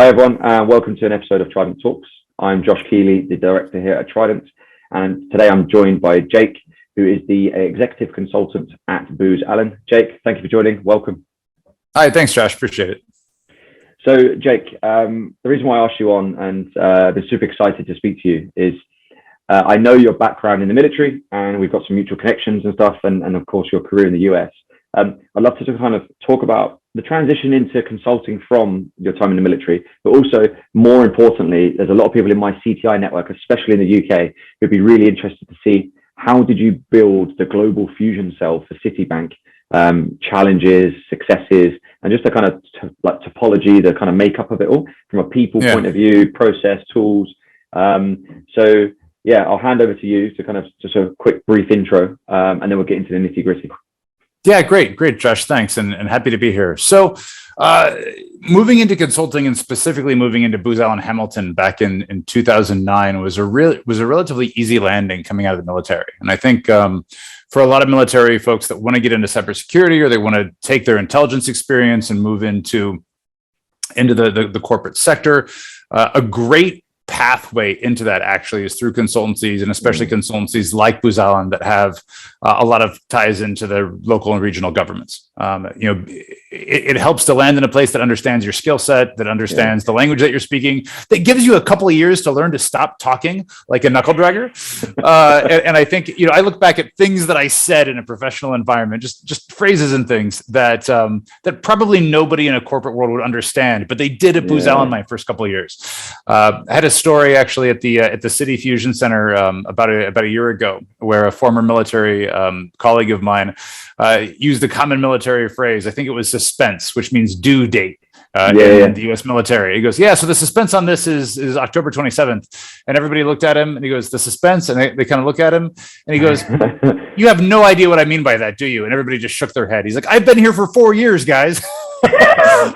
Hey everyone, and welcome to an episode of Trident Talks. I'm Josh Keeley, the director here at Trident, and today I'm joined by Jake, who is the executive consultant at Booz Allen. Jake, thank you for joining. Welcome. Hi, thanks, Josh. Appreciate it. So, Jake, the reason why I asked you on and been super excited to speak to you is I know your background in the military, and we've got some mutual connections and stuff, and of course your career in the US. I'd love to kind of talk about the transition into consulting from your time in the military, but also more importantly, there's a lot of people in my CTI network, especially in the UK, who'd be really interested to see how did you build the global fusion cell for Citibank, challenges, successes, and just the kind of like topology, the kind of makeup of it all from a people point of view, process, tools. So yeah, I'll hand over to you to kind of just a quick brief intro, and then we'll get into the nitty gritty. Yeah, great, Josh. Thanks, and happy to be here. So, moving into consulting and specifically moving into Booz Allen Hamilton back in 2009 was a relatively easy landing coming out of the military. And I think for a lot of military folks that want to get into cybersecurity or they want to take their intelligence experience and move into the corporate sector, a great pathway into that actually is through consultancies, and especially consultancies like Booz Allen that have a lot of ties into the local and regional governments. It helps to land in a place that understands your skill set, that understands the language that you're speaking, that gives you a couple of years to learn to stop talking like a knuckle dragger. And I think, I look back at things that I said in a professional environment, just phrases and things that that probably nobody in a corporate world would understand, but they did at Booz Allen my first couple of years. I had a story actually at the City Fusion Center about a year ago, where a former military colleague of mine used the common military phrase. I think it was suspense, which means due date in the U.S. military. He goes, so the suspense on this is October 27th. And everybody looked at him and he goes, the suspense? And they kind of look at him and he goes, you have no idea what I mean by that, do you? And everybody just shook their head. He's like, I've been here for 4 years, guys.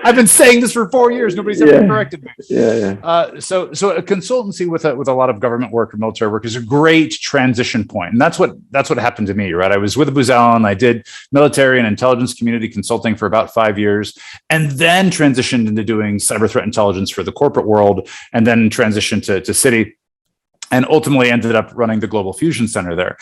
I've been saying this for 4 years. Nobody's ever corrected me. So a consultancy with a lot of government work or military work is a great transition point. And that's what happened to me, right? I was with Booz Allen. I did military and intelligence community consulting for about 5 years, and then transitioned into doing cyber threat intelligence for the corporate world, and then transitioned to Citi. And ultimately ended up running the Global Fusion Center there.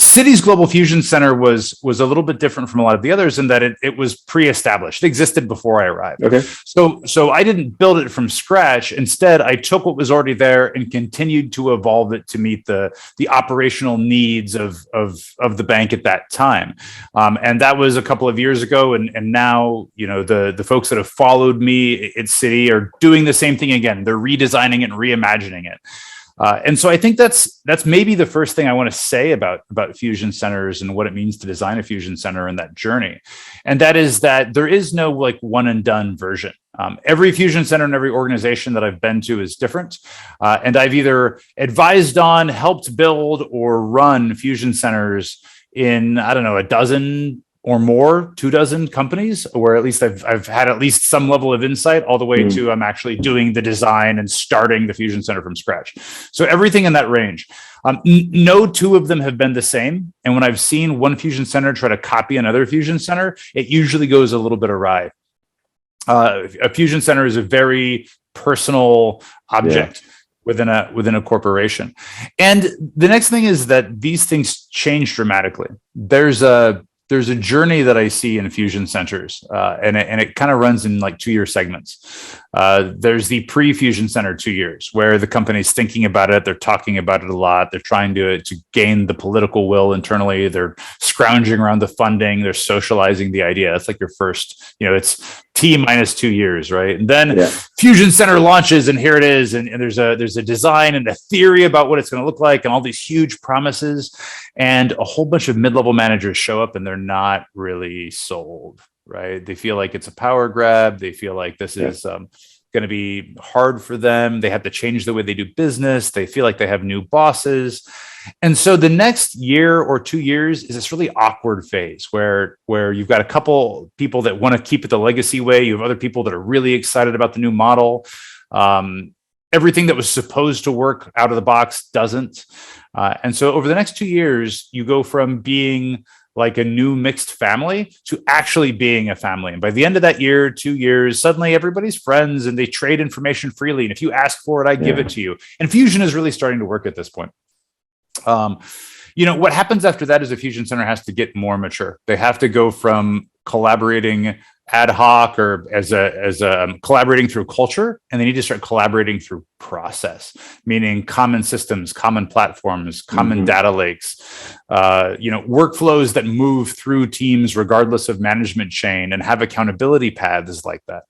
Citi's Global Fusion Center was a little bit different from a lot of the others in that it was pre-established. It existed before I arrived. Okay. So I didn't build it from scratch. Instead, I took what was already there and continued to evolve it to meet the operational needs of the bank at that time. And that was a couple of years ago. And now, the folks that have followed me at Citi are doing the same thing again. They're redesigning it and reimagining it. And so I think that's maybe the first thing I want to say about fusion centers and what it means to design a fusion center and that journey. And that is that there is no like one and done version. Every fusion center and every organization that I've been to is different. And I've either advised on, helped build, or run fusion centers in, I don't know, a dozen or more, 24 companies, where at least I've had at least some level of insight, all the way to I'm actually doing the design and starting the fusion center from scratch. So everything in that range. No two of them have been the same. And when I've seen one fusion center try to copy another fusion center, it usually goes a little bit awry. A fusion center is a very personal object. Within a corporation. And the next thing is that these things change dramatically. There's a journey that I see in fusion centers, and it kind of runs in like 2-year segments. There's the pre-fusion center 2 years, where the company's thinking about it, they're talking about it a lot, they're trying to gain the political will internally, they're scrounging around the funding, they're socializing the idea. That's like your first, it's T minus 2 years, right? And then Fusion Center launches, and here it is, and there's a design and a theory about what it's going to look like, and all these huge promises, and a whole bunch of mid-level managers show up, and they're not really sold, right? They feel like it's a power grab. They feel like this is going to be hard for them. They have to change the way they do business. They feel like they have new bosses. And so the next year or 2 years is this really awkward phase where you've got a couple people that want to keep it the legacy way. You have other people that are really excited about the new model. Everything that was supposed to work out of the box doesn't. And so over the next 2 years, you go from being like a new mixed family to actually being a family. And by the end of that year, 2 years, suddenly everybody's friends and they trade information freely. And if you ask for it, I give it to you. And Fusion is really starting to work at this point. What happens after that is a Fusion Center has to get more mature. They have to go from collaborating ad hoc or as a collaborating through culture, and they need to start collaborating through process, meaning common systems, common platforms, common data lakes, workflows that move through teams regardless of management chain and have accountability paths like that.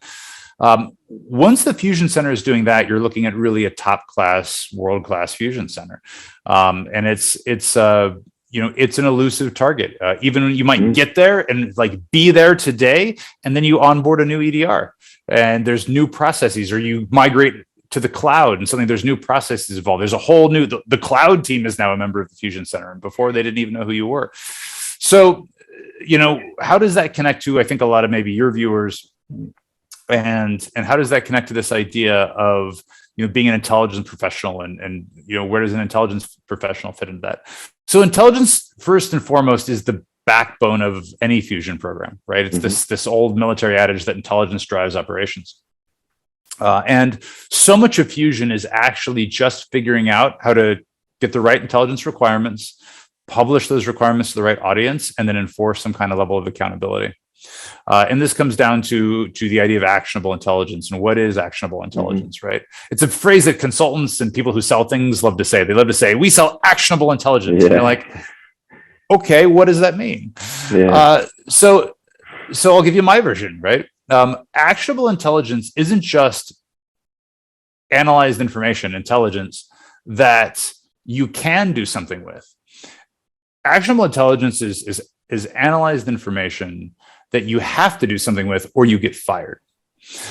Once the Fusion Center is doing that, you're looking at really a top-class, world-class Fusion Center, and it's an elusive target. Even you might get there and like be there today, and then you onboard a new EDR, and there's new processes, or you migrate to the cloud, and suddenly there's new processes involved. There's a whole new the cloud team is now a member of the Fusion Center, and before they didn't even know who you were. So, how does that connect to, I think, a lot of maybe your viewers? And how does that connect to this idea of being an intelligence professional, and where does an intelligence professional fit into that? So intelligence, first and foremost, is the backbone of any Fusion program, right? It's this old military adage that intelligence drives operations. And so much of Fusion is actually just figuring out how to get the right intelligence requirements, publish those requirements to the right audience, and then enforce some kind of level of accountability. And this comes down to the idea of actionable intelligence. And what is actionable intelligence, right? It's a phrase that consultants and people who sell things love to say. They love to say, we sell actionable intelligence. And they're like, okay, what does that mean? So I'll give you my version, right? Actionable intelligence isn't just analyzed information, intelligence that you can do something with. Actionable intelligence is analyzed information that you have to do something with, or you get fired.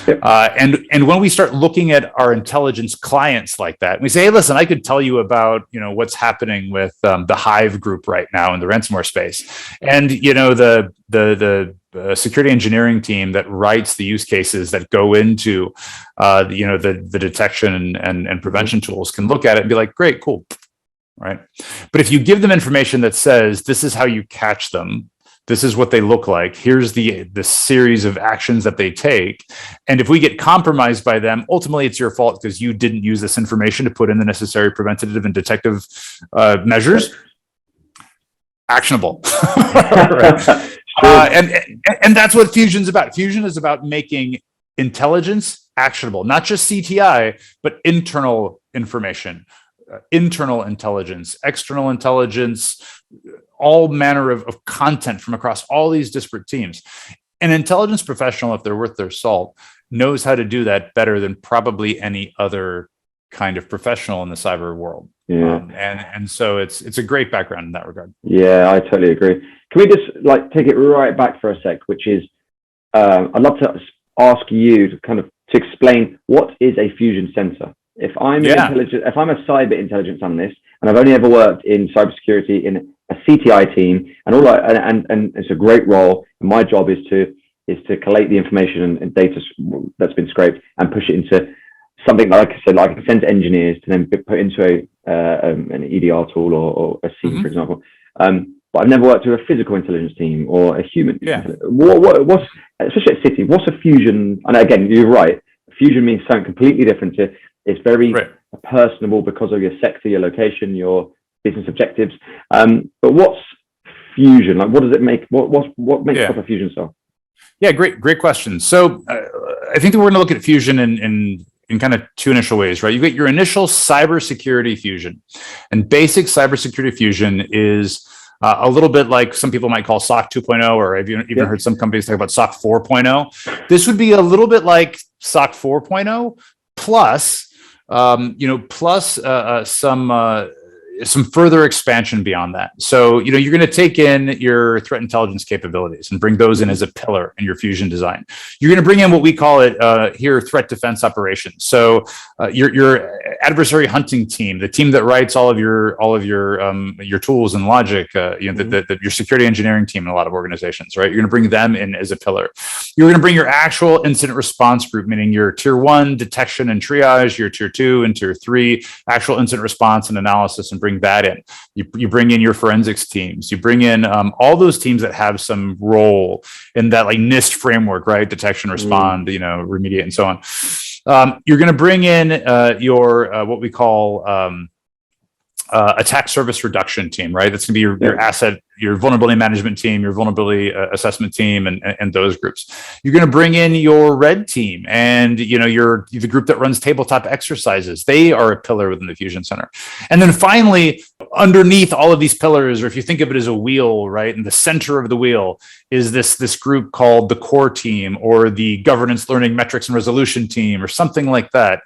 And when we start looking at our intelligence clients like that, we say, hey, listen, I could tell you about what's happening with the Hive group right now in the ransomware space, and the security engineering team that writes the use cases that go into the detection and prevention tools can look at it and be like, great, cool, right? But if you give them information that says this is how you catch them, this is what they look like, here's the series of actions that they take, and if we get compromised by them, ultimately it's your fault because you didn't use this information to put in the necessary preventative and detective measures. Actionable. And that's what Fusion's about. Fusion is about making intelligence actionable, not just CTI, but internal information, internal intelligence, external intelligence, all manner of content from across all these disparate teams. An intelligence professional, if they're worth their salt, knows how to do that better than probably any other kind of professional in the cyber world. And so it's a great background in that regard. Yeah, I totally agree. Can we just take it right back for a sec, which is I'd love to ask you to kind of to explain what is a Fusion Center. If I'm if I'm a cyber intelligence analyst and I've only ever worked in cybersecurity in a CTI team, and it's a great role, and my job is to collate the information and data that's been scraped and push it into something like I said, like send to engineers to then be put into an EDR tool or a SIEM, for example. But I've never worked with a physical intelligence team or a human. What's especially at City? What's a Fusion? And again, you're right. Fusion means something completely different. It's very personable because of your sector, your location, your business objectives. But what's Fusion? What does it make? What makes up a Fusion cell? Yeah, great question. So I think that we're going to look at Fusion in kind of two initial ways, right? You get your initial cybersecurity Fusion, and basic cybersecurity Fusion is a little bit like some people might call SOC 2.0, or I've even heard some companies talk about SOC 4.0. This would be a little bit like SOC 4.0 plus some further expansion beyond that. So, you're going to take in your threat intelligence capabilities and bring those in as a pillar in your Fusion design. You're going to bring in what we call it here, threat defense operations. So your adversary hunting team, the team that writes all of your tools and logic, your security engineering team in a lot of organizations, right? You're going to bring them in as a pillar. You're going to bring your actual incident response group, meaning your tier 1 detection and triage, your tier 2 and tier 3 actual incident response and analysis, and bring that in. You bring in your forensics teams. You bring in all those teams that have some role in that like NIST framework, right? Detection, respond, remediate, and so on. You're going to bring in your what we call attack surface reduction team, right? That's going to be your asset, your vulnerability management team, your vulnerability assessment team, and those groups. You're going to bring in your red team, and the group that runs tabletop exercises. They are a pillar within the Fusion Center. And then finally, underneath all of these pillars, or if you think of it as a wheel, right, in the center of the wheel is this group called the core team, or the governance, learning, metrics, and resolution team, or something like that.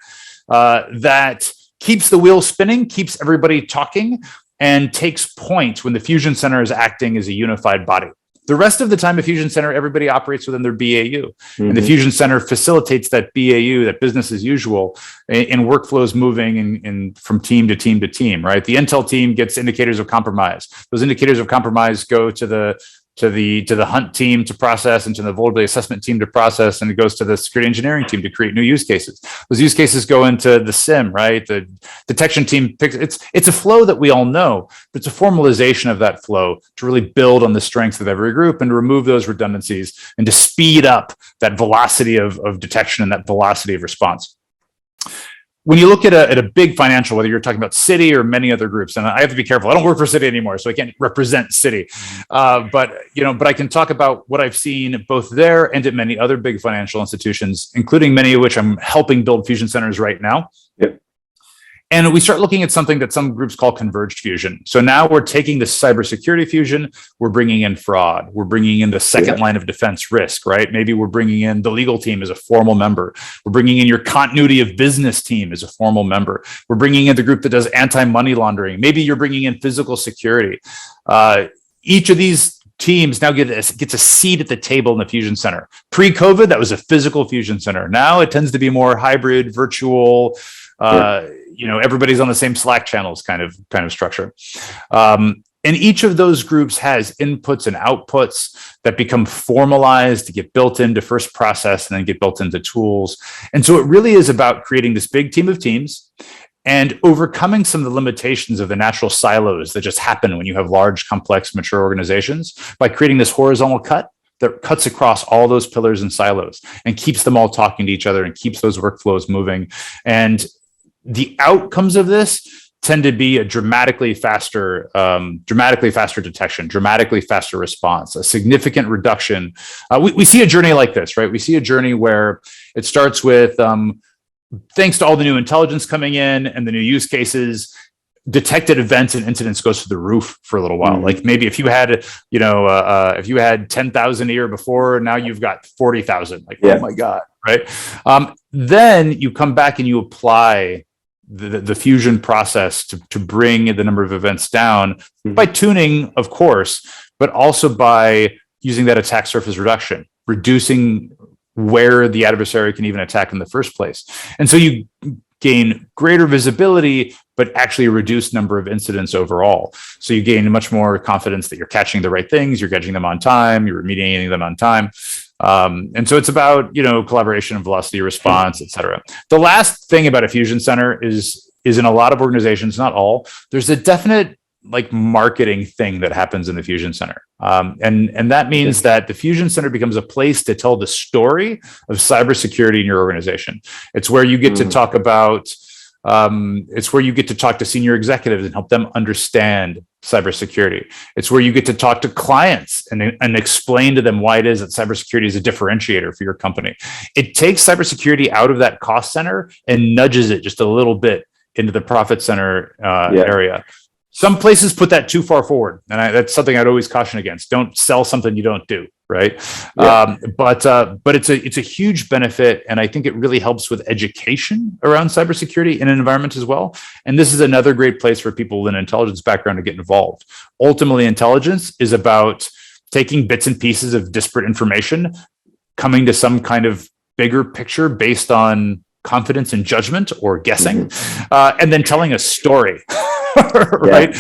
That keeps the wheel spinning, keeps everybody talking, and takes point when the Fusion Center is acting as a unified body. The rest of the time, the Fusion Center, everybody operates within their BAU. And the Fusion Center facilitates that BAU, that business as usual, in workflows moving in from team to team to team, right? The Intel team gets indicators of compromise. Those indicators of compromise go to the hunt team to process, and to the vulnerability assessment team to process, and it goes to the security engineering team to create new use cases. Those use cases go into the SIM, right? The detection team picks. It's a flow that we all know, but it's a formalization of that flow to really build on the strengths of every group and to remove those redundancies and to speed up that velocity of detection and that velocity of response. When you look at a big financial, whether you're talking about Citi or many other groups, and I have to be careful, I don't work for Citi anymore, so I can't represent Citi. But I can talk about what I've seen both there and at many other big financial institutions, including many of which I'm helping build Fusion Centers right now. Yep. And we start looking at something that some groups call converged fusion. So now we're taking the cybersecurity fusion, we're bringing in fraud, we're bringing in the second line of defense risk, right? Maybe we're bringing in the legal team as a formal member. We're bringing in your continuity of business team as a formal member. We're bringing in the group that does anti-money laundering. Maybe you're bringing in physical security. Each of these teams now gets a seat at the table in the Fusion Center. Pre-COVID, that was a physical Fusion Center. Now it tends to be more hybrid, virtual, everybody's on the same Slack channels kind of structure. And each of those groups has inputs and outputs that become formalized to get built into first process and then get built into tools. And so it really is about creating this big team of teams and overcoming some of the limitations of the natural silos that just happen when you have large, complex, mature organizations by creating this horizontal cut that cuts across all those pillars and silos and keeps them all talking to each other and keeps those workflows moving. And the outcomes of this tend to be a dramatically faster detection, dramatically faster response, a significant reduction. We see a journey like this, right? We see a journey where it starts with, thanks to all the new intelligence coming in and the new use cases, detected events and incidents goes to the roof for a little while. Like maybe if you had 10,000 a year before, now you've got 40,000. Oh my God, right? Then you come back and you apply the fusion process to bring the number of events down by tuning, of course, but also by using that attack surface reduction, reducing where the adversary can even attack in the first place. And so you gain greater visibility, but actually a reduced number of incidents overall. So you gain much more confidence that you're catching the right things, you're catching them on time, you're remediating them on time. And so it's about, collaboration and velocity response, et cetera. The last thing about a Fusion Center is in a lot of organizations, not all, there's a definite marketing thing that happens in the Fusion Center. And that means that the Fusion Center becomes a place to tell the story of cybersecurity in your organization. It's where you get to talk about, it's where you get to talk to senior executives and help them understand cybersecurity. It's where you get to talk to clients and explain to them why it is that cybersecurity is a differentiator for your company. It takes cybersecurity out of that cost center and nudges it just a little bit into the profit center area. Some places put that too far forward, and that's something I'd always caution against. Don't sell something you don't do, right? But it's a huge benefit, and I think it really helps with education around cybersecurity in an environment as well. And this is another great place for people with an intelligence background to get involved. Ultimately, intelligence is about taking bits and pieces of disparate information, coming to some kind of bigger picture based on confidence and judgment or guessing, and then telling a story. Right.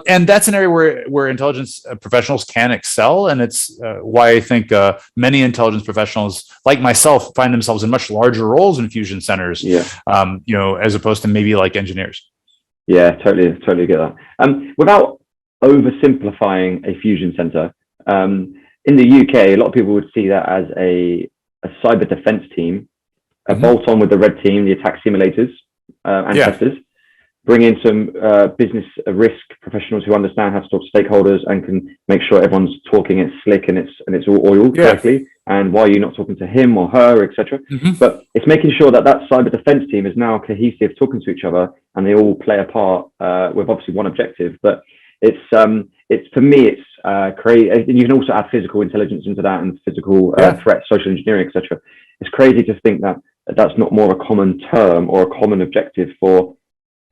And that's an area where intelligence professionals can excel. And it's why I think many intelligence professionals like myself find themselves in much larger roles in Fusion Centers, as opposed to maybe like engineers. Yeah, totally get that. Without oversimplifying a fusion center, in the UK, a lot of people would see that as a cyber defense team, a bolt on with the red team, the attack simulators and testers, bring in some business risk professionals who understand how to talk to stakeholders and can make sure everyone's talking it slick and it's all oiled correctly, and why you're not talking to him or her, etc. But it's making sure that cyber defense team is now cohesive, talking to each other, and they all play a part with obviously one objective. But it's for me, it's crazy. And you can also add physical intelligence into that, and physical threats, social engineering, etc. It's crazy to think that that's not more a common term or a common objective for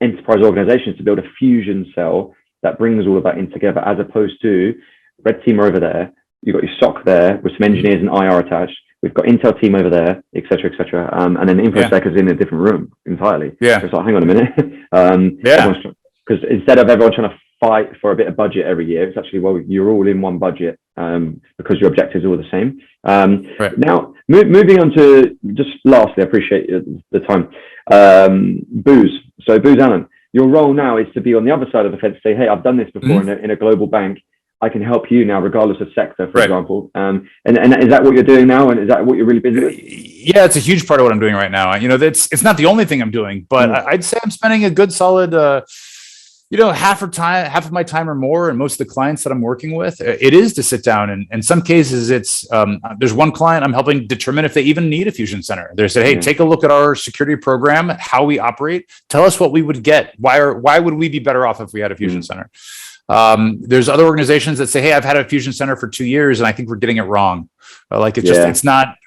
enterprise organizations, to build a fusion cell that brings all of that in together, as opposed to red team over there, you've got your SOC there with some engineers and IR attached, we've got intel team over there, etc., etc., and then infosec is in a different room entirely. So it's like, hang on a minute, because instead of everyone trying to fight for a bit of budget every year, it's actually, well, you're all in one budget because your objectives are all the same. Now, moving on to, just lastly, I appreciate the time. Booz Allen, your role now is to be on the other side of the fence, say, hey, I've done this before in a global bank. I can help you now, regardless of sector, for example. And is that what you're doing now? And is that what you're really busy with? Yeah, it's a huge part of what I'm doing right now. You know, it's not the only thing I'm doing, but I'd say I'm spending a good solid, half of my time or more, and most of the clients that I'm working with, it is to sit down. And in some cases, it's there's one client I'm helping determine if they even need a fusion center. They said, hey, take a look at our security program, how we operate. Tell us what we would get. Why would we be better off if we had a fusion center? There's other organizations that say, hey, I've had a fusion center for 2 years and I think we're getting it wrong. It's not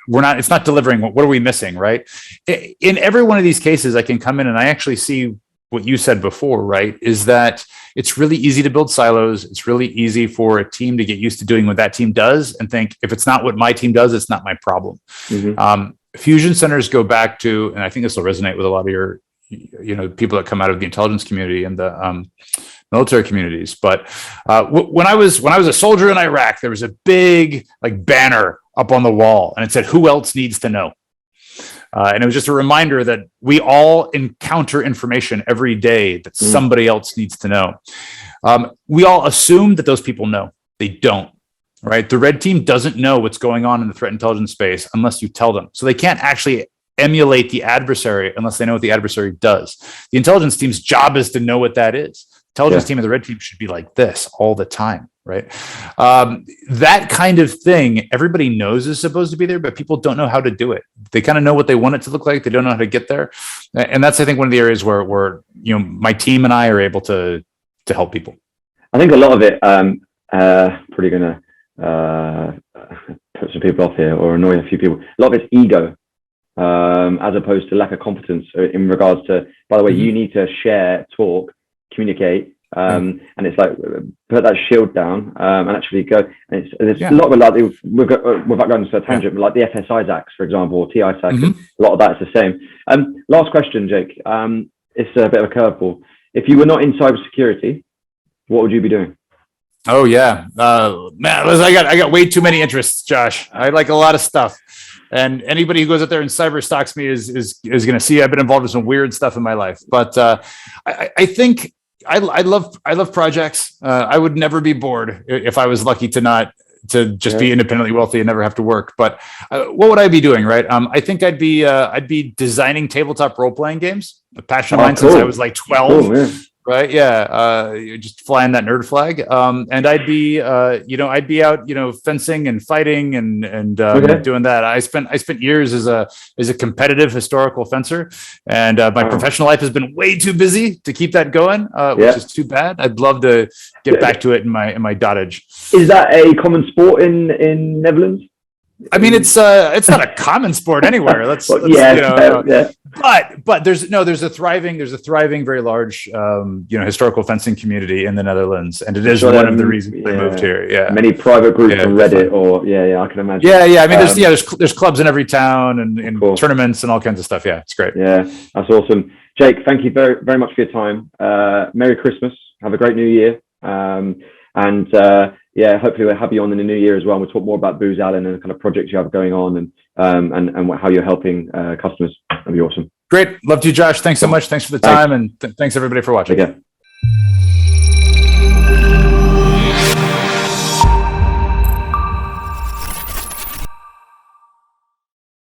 delivering. What are we missing? Right. In every one of these cases, I can come in and I actually see what you said before, right? Is that it's really easy to build silos. It's really easy for a team to get used to doing what that team does and think, if it's not what my team does, it's not my problem. Fusion centers go back to, and I think this will resonate with a lot of your, people that come out of the intelligence community and the military communities. But when I was a soldier in Iraq, there was a big banner up on the wall, and it said, "Who else needs to know?" And it was just a reminder that we all encounter information every day that somebody else needs to know. We all assume that those people know. They don't, right? The red team doesn't know what's going on in the threat intelligence space unless you tell them. So they can't actually emulate the adversary unless they know what the adversary does. The intelligence team's job is to know what that is. Intelligence team and the red team should be like this all the time, right? That kind of thing, everybody knows is supposed to be there, but people don't know how to do it. They kind of know what they want it to look like. They don't know how to get there. And that's, I think, one of the areas where my team and I are able to help people. I think a lot of it, probably going to put some people off here or annoy a few people. A lot of it's ego, as opposed to lack of competence in regards to, by the way, you need to share, talk, communicate, and it's like, put that shield down and actually go. And there's a lot of it, without going into a tangent, like the FSI acts, for example, or TI SAC, a lot of that's the same. Last question, Jake. It's a bit of a curveball. If you were not in cybersecurity, what would you be doing? Oh yeah, man, I got way too many interests, Josh. I like a lot of stuff. And anybody who goes out there and cyber stalks me is going to see I've been involved in some weird stuff in my life. But I think I love projects. I would never be bored if I was lucky to just be independently wealthy and never have to work. But what would I be doing? Right? I think I'd be designing tabletop role playing games. A passion of mine since I was like 12. Cool, right. Yeah. Just flying that nerd flag. And I'd be out, fencing and fighting and doing that. I spent years as a competitive historical fencer, and my professional life has been way too busy to keep that going, which is too bad. I'd love to get back to it in my dotage. Is that a common sport in Netherlands? I mean, it's not a common sport anywhere. But there's a thriving, very large, historical fencing community in the Netherlands, and it is one of the reasons I moved here. Yeah, many private groups on Reddit, I can imagine. Yeah. I mean, there's clubs in every town and tournaments and all kinds of stuff. Yeah, it's great. Yeah, that's awesome, Jake. Thank you very, very much for your time. Merry Christmas. Have a great New Year. Hopefully we'll have you on in the new year as well. We'll talk more about Booz Allen and the kind of projects you have going on and how you're helping customers. That'd be awesome. Great. Love to you, Josh. Thanks so much. Thanks for the time. And thanks everybody for watching. Okay.